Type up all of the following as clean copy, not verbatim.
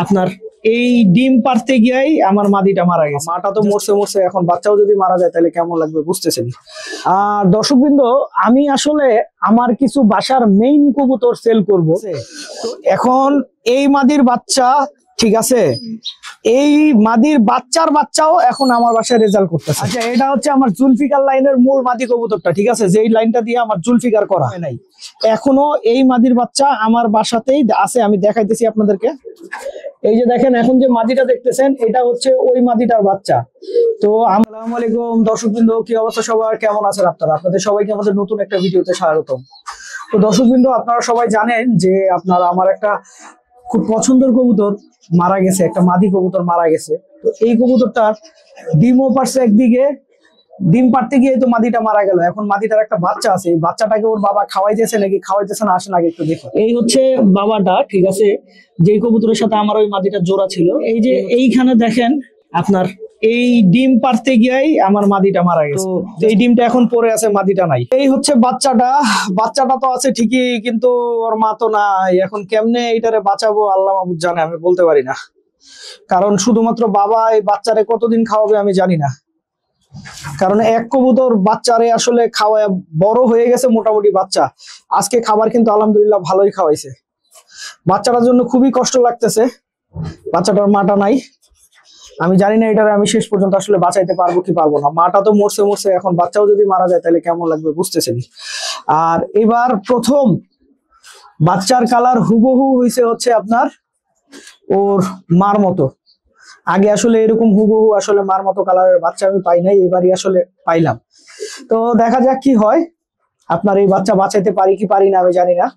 আপনার এই ডিম পারতে গিয়েই আমার মাদিটা মারা গেছে। মাটা তো মরছে মরছে, এখন বাচ্চাও যদি মারা যায় তাহলে কেমন লাগবে বুঝতেছেন। আর দর্শকবৃন্দ, আমি আসলে আমার কিছু বাসার মেইন কবুতর সেল করব। তো এখন এই মাদির বাচ্চা, ঠিক আছে, এই মাদির বাচ্চাও এখন আমার বাসায় রেজাল্ট করতেছে। আচ্ছা, এটা হচ্ছে আমার জুলফিকার লাইনের মূল মাদি কবুতরটা, ঠিক আছে, যেই লাইনটা দিয়ে আমার জুলফিকার করা হয় নাই। এখনো এই মাদির বাচ্চা আমার বাসাতেই আছে, আমি দেখাইতেছি আপনাদেরকে। এই যে দেখেন, এখন যে মাদিটা দেখতেছেন এটা হচ্ছে ওই মাদিটার বাচ্চা। তো আসসালামু আলাইকুম দর্শকবৃন্দ, কি অবস্থা সবার, কেমন আছেন আপনারা? আপনাদের সবাইকে আমাদের নতুন একটা ভিডিওতে স্বাগতম। তো দর্শকবৃন্দ, আপনারা সবাই জানেন যে আপনারা আমার একটা খুব পছন্দের কবুতর মারা গেছে, একটা মাদি কবুতর মারা গেছে। তো এই কবুতরটার ডিমও পারছে, একদিকে ডিম পারতে গিয়ে তো মাদিটা মারা গেল। এখন মাদিটার একটা বাচ্চা আছে, এই বাচ্চাটাকে ওর বাবা খাওয়াইতেছে নাকি খাওয়াইতেছে না, আসেন আগে একটু দেখো। এই হচ্ছে বাবাটা, ঠিক আছে, যে কবুতরের সাথে আমার ওই মাদিটার জোড়া ছিল। এই যে এইখানে দেখেন আপনার, এই ডিম পারতে গিয়েই আমার মাদিটা মারা গেছে। তো এই ডিমটা এখন পড়ে আছে, মাদিটা নাই। এই হচ্ছে বাচ্চাটা তো আছে ঠিকই, কিন্তু ওর মা তো নাই। এখন কেমনে এইটারে বাঁচাবো আল্লাহ মাহবুব জানে, আমি বলতে পারি না। কারণ শুধুমাত্র বাবা এই বাচ্চারে কতদিন খাওয়াবে আমি জানি না। কারণ এক কবুতর বাচ্চারে আসলে খাওয়ায় বড় হয়ে গেছে মোটামুটি বাচ্চা। আজকে খাবার কিন্তু আলহামদুলিল্লাহ ভালোই খাওয়াইছে। বাচ্চাটার জন্য খুবই কষ্ট লাগতেছে, বাচ্চাটার মাটা নাই। আমি জানি না এটারে আমি শেষ পর্যন্ত আসলে বাঁচাইতে পারবো কি পারবো না। মাটা তো মরছে, এখন বাচ্চাও যদি মারা যায় তাহলে কেমন লাগবে বুঝতেছেন। আর এবার প্রথম বাচ্চার কালার হুবহু হয়েছে হচ্ছে আপনার ওর মার মতো। আগে আসলে এরকম হুবহু আসলে মার মতো কালারের বাচ্চা আমি পাই নাই, এবারই আসলে পাইলাম। তো দেখা যাক কি হয়। আপনার এই বাচ্চা বাঁচাইতে পারি কি পারি না আমি জানি না,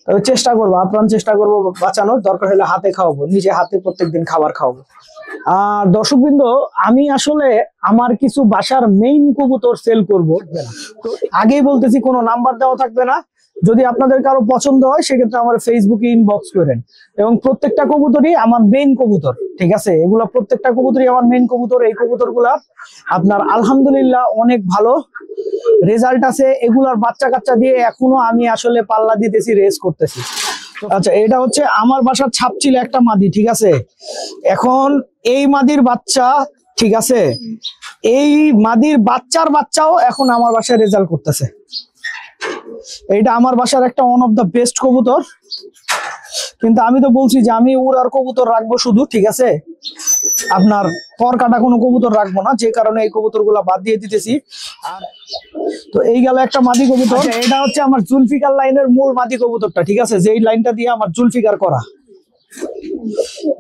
তবে চেষ্টা করবো, আপ্রাণ চেষ্টা করবো বাঁচানোর। দরকার হলে হাতে খাওয়াবো, নিজে হাতে প্রত্যেকদিন খাবার খাওয়াবো। আর দর্শকবৃন্দ, আমি আসলে আমার কিছু বাসার মেইন কবুতর সেল করব। তো আগেই বলতেছি, কোনো নাম্বার দেওয়া থাকবে না। যদি আপনাদের কারো পছন্দ হয় সেক্ষেত্রে আমার ফেসবুকে ইনবক্স করেন। এবং প্রত্যেকটা কবুতরই আমার মেইন কবুতর, ঠিক আছে, এগুলা প্রত্যেকটা কবুতরই আমার মেইন কবুতর। এই কবুতরগুলা আপনার আলহামদুলিল্লাহ অনেক ভালো রেজাল্ট আছে। এগুলার বাচ্চা কাচ্চা দিয়ে এখনো আমি আসলে পাল্লা দিতেছি, রেস করতেছি। আচ্ছা, এটা হচ্ছে আমার বাসার ছাপছিল একটা মাদি, ঠিক আছে। এখন এই মাদির বাচ্চা, ঠিক আছে, এই মাদির বাচ্চাও এখন আমার বাসায় রেজাল্ট করতেছে। এইটা আমার বাসার একটা ওয়ান অফ দা বেস্ট কবুতর। কিন্তু আমি তো বলছি যে আমি উড়ার কবুতর রাখবো শুধু, ঠিক আছে, আপনার পর কাটা কোনো কবুতর রাখবো না, যে কারণে এই কবুতর গুলা বাদ দিয়ে দিতেছি। তো এই গেল একটা মাদি কবুতর। এটা হচ্ছে আমার জুলফিকার লাইনের মূল মাদি কবুতরটা, ঠিক আছে, যেই লাইনটা দিয়ে আমার জুলফিকার করা।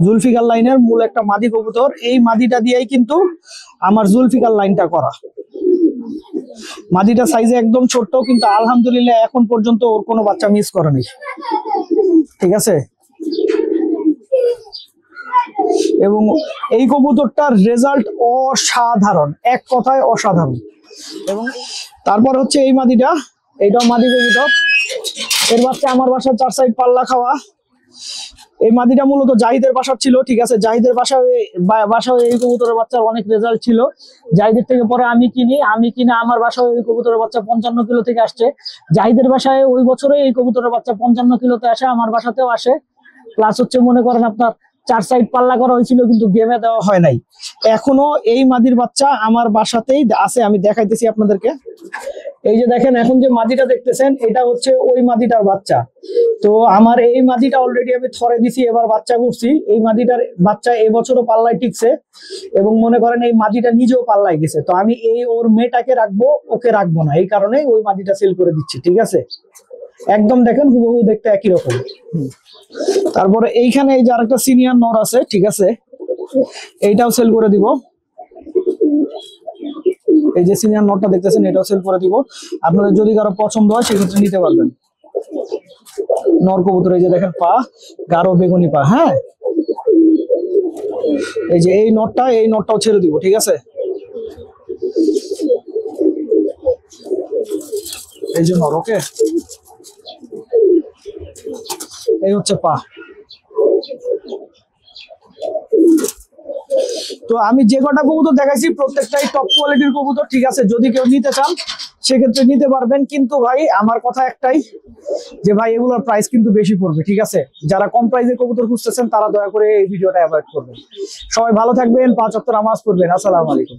জুলফিকার লাইনের মূল একটা মাদি কবুতর, এই মাদিটা দিয়েই কিন্তু আমার জুলফিকার লাইনটা করা। মাদিটা সাইজে একদম ছোট্ট, কিন্তু আলহামদুলিল্লাহ এখন পর্যন্ত ওর কোনো বাচ্চা মিস করেনি, ঠিক আছে। এবং এই কবুতরটার রেজাল্ট অসাধারণ, এক কথায় অসাধারণ। এবং তারপর হচ্ছে এই মাদিটা, এইটাও মাদি কবুতর। এর বাচ্চা আমার বাসার 4 সাইড পাল্লা খাওয়া। এই মাদিটা মূলত জাহিদের বাসার ছিল, ঠিক আছে, জাহিদের বাসায় এই কবুতরের বাচ্চার অনেক রেজাল্ট ছিল। জাহিদের থেকে পরে আমি কিনে আমার বাসায় এই কবুতরের বাচ্চা 55 কিলো থেকে আসছে। জাহিদের বাসায় ওই বছরে এই কবুতরের বাচ্চা 55 কিলোতে আসে, আমার বাসাতেও আসে। প্লাস হচ্ছে মনে করেন আপনার 4 সাইড পাল্লা করা হয়েছিল, কিন্তু গেমে দেওয়া হয় নাই। এখনো এই মাদির বাচ্চা আমার বাসাতেই আছে, আমি দেখাইতেছি আপনাদেরকে। এই যে দেখেন, এখন যে মাদিটা দেখতেছেন এটা হচ্ছে ওই মাদিটার বাচ্চা। তো আমার এই মাদিটা অলরেডি আমি থরে দিছি, এবার বাচ্চা করছি। এই মাদিটার বাচ্চা এবছরও পাল্লায় টিকছে, এবং মনে করেন এই মাদিটা নিজেও পাল্লায় গেছে। তো আমি এই ওর মেয়েটাকে রাখবো, ওকে রাখবো না, এই কারণে ওই মাদিটা সেল করে দিচ্ছি, ঠিক আছে। একদম দেখেন হুবহু দেখতে একই রকম। তারপরে এইখানে এই যে আরেকটা সিনিয়র নর আছে, ঠিক আছে, এইটাও সেল করে দিব। এই যে সিনিয়র নটটা দেখতেছেন, এটাও সেল করে দিব। আপনাদের যদি কারো পছন্দ হয় সেক্ষেত্রে নিতে পারবেন। নর কবুতর, এই যে দেখেন পা গাঢ় বেগুনি পা। হ্যাঁ, এই যে এই নটটাও ছেড়ে দিব, ঠিক আছে। এই যে নর, ওকে, এই হচ্ছে পা। তো আমি যে কটা কবুতর দেখাইছি প্রত্যেকটাই টপ কোয়ালিটির কবুতর, ঠিক আছে। যদি কেউ নিতে চান সেক্ষেত্রে নিতে পারবেন। কিন্তু ভাই আমার কথা একটাই, যে ভাই এগুলোর প্রাইস কিন্তু বেশি পড়বে, ঠিক আছে? যারা কম প্রাইসে কবুতর খুঁজতেছেন তারা দয়া করে এই ভিডিওটা অ্যাভয়েড করবেন। সবাই ভালো থাকবেন, 5 ওয়াক্ত নামাজ পড়বেন। আসসালামু আলাইকুম।